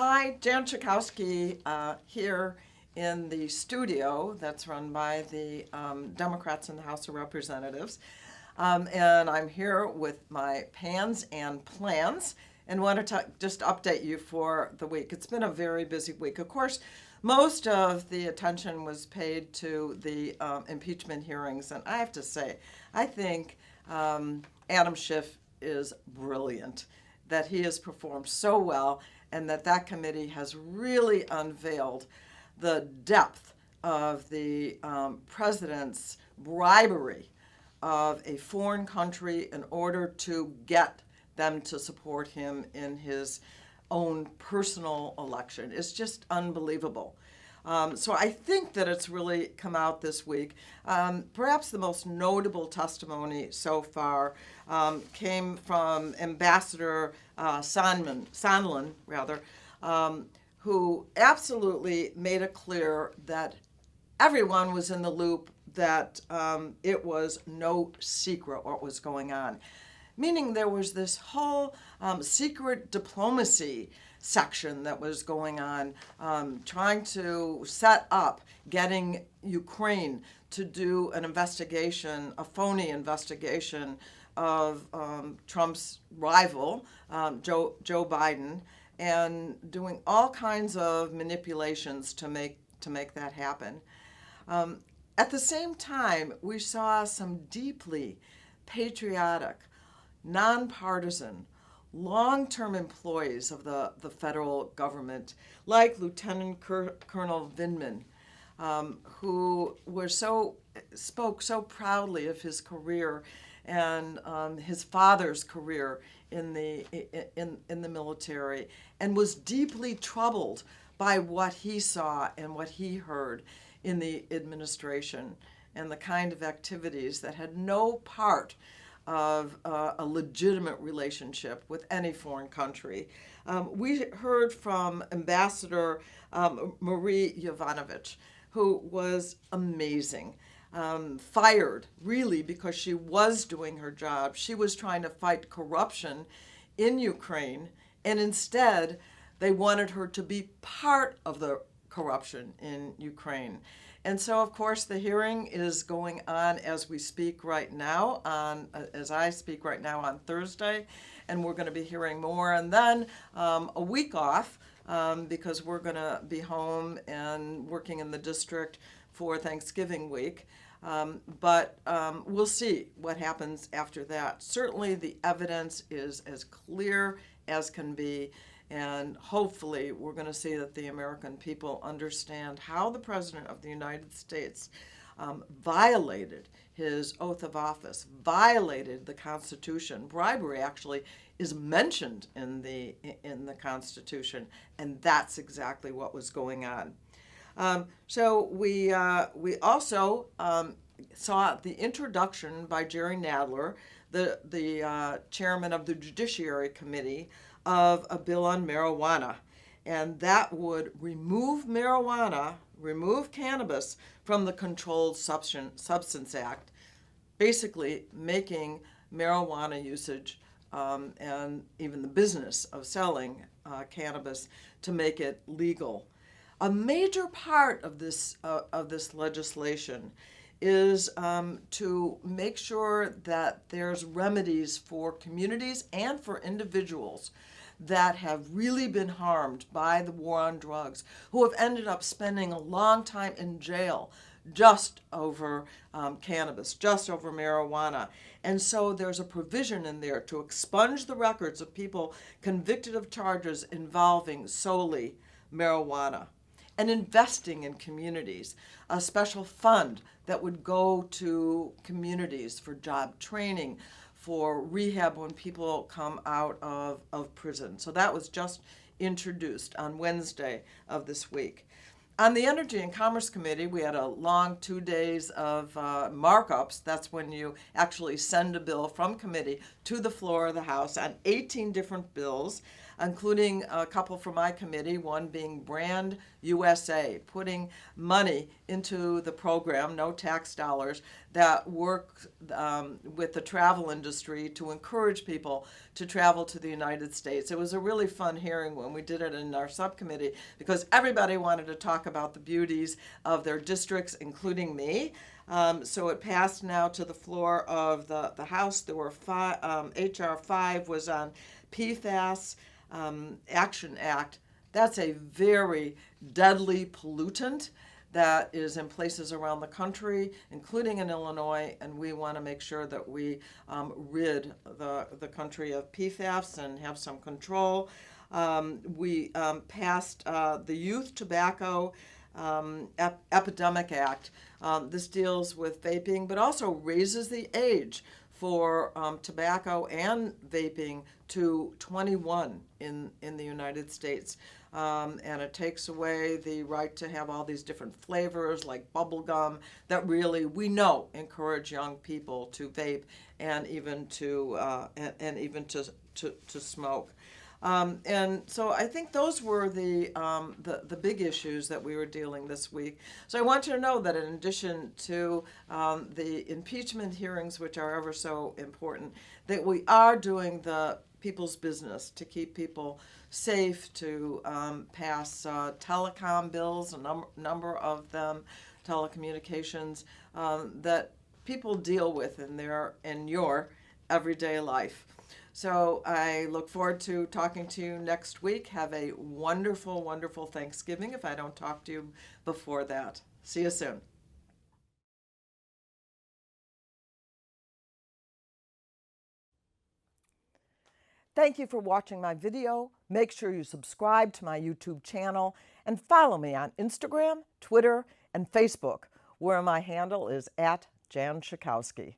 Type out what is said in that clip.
Hi, Jan Schakowsky here in the studio that's run by the Democrats in the House of Representatives. And I'm here with my pans and plans and want to just update you for the week. It's been a very busy week. Of course, most of the attention was paid to the impeachment hearings. And I have to say, I think Adam Schiff is brilliant, that he has performed so well, and that committee has really unveiled the depth of the president's bribery of a foreign country in order to get them to support him in his own personal election. It's just unbelievable. So I think that it's really come out this week. Perhaps the most notable testimony so far came from Ambassador Sondland, who absolutely made it clear that everyone was in the loop, that it was no secret what was going on. Meaning there was this whole secret diplomacy section that was going on, trying to set up getting Ukraine to do an investigation, a phony investigation of Trump's rival, Joe Biden, and doing all kinds of manipulations to make that happen. At the same time, we saw some deeply patriotic, nonpartisan, long-term employees of the federal government, like Lieutenant Colonel Vindman, who spoke so proudly of his career and his father's career in the military, and was deeply troubled by what he saw and what he heard in the administration and the kind of activities that had no part of a legitimate relationship with any foreign country. We heard from Ambassador Marie Yovanovitch, who was amazing. Fired, really, because she was doing her job. She was trying to fight corruption in Ukraine, and instead they wanted her to be part of the corruption in Ukraine. And so, of course, the hearing is going on as we speak right now, as I speak right now on Thursday, and we're going to be hearing more. And then a week off because we're going to be home and working in the district for Thanksgiving week. But we'll see what happens after that. Certainly the evidence is as clear as can be, and hopefully we're going to see that the American people understand how the President of the United States violated his oath of office, violated the Constitution. Bribery actually is mentioned in the Constitution, and that's exactly what was going on. So we also saw the introduction by Jerry Nadler, the chairman of the Judiciary Committee, of a bill on marijuana. And that would remove cannabis from the Controlled Substance Act, basically making marijuana usage and even the business of selling cannabis to make it legal. A major part of this legislation is to make sure that there's remedies for communities and for individuals that have really been harmed by the war on drugs, who have ended up spending a long time in jail just over cannabis, just over marijuana. And so there's a provision in there to expunge the records of people convicted of charges involving solely marijuana, and investing in communities, a special fund that would go to communities for job training, for rehab when people come out of prison. So that was just introduced on Wednesday of this week. On the Energy and Commerce Committee, we had a long 2 days of markups. That's when you actually send a bill from committee to the floor of the House on 18 different bills, including a couple from my committee, one being Brand USA, putting money into the program, no tax dollars, that work with the travel industry to encourage people to travel to the United States. It was a really fun hearing when we did it in our subcommittee because everybody wanted to talk about the beauties of their districts, including me. So it passed now to the floor of the House. There were H.R. 5 was on PFAS Action Act. That's a very deadly pollutant that is in places around the country, including in Illinois, and we want to make sure that we rid the country of PFAS and have some control. We passed the Youth Tobacco Epidemic Act. This deals with vaping, but also raises the age for tobacco and vaping to 21 in the United States. And it takes away the right to have all these different flavors like bubble gum that really, we know, encourage young people to vape and even to smoke. And so I think those were the big issues that we were dealing this week. So I want you to know that in addition to the impeachment hearings, which are ever so important, that we are doing the people's business to keep people safe, to pass telecom bills, a number of them, telecommunications, that people deal with in your everyday life. So I look forward to talking to you next week. Have a wonderful, wonderful Thanksgiving if I don't talk to you before that. See you soon. Thank you for watching my video. Make sure you subscribe to my YouTube channel and follow me on Instagram, Twitter, and Facebook, where my handle is @Jan Schakowsky.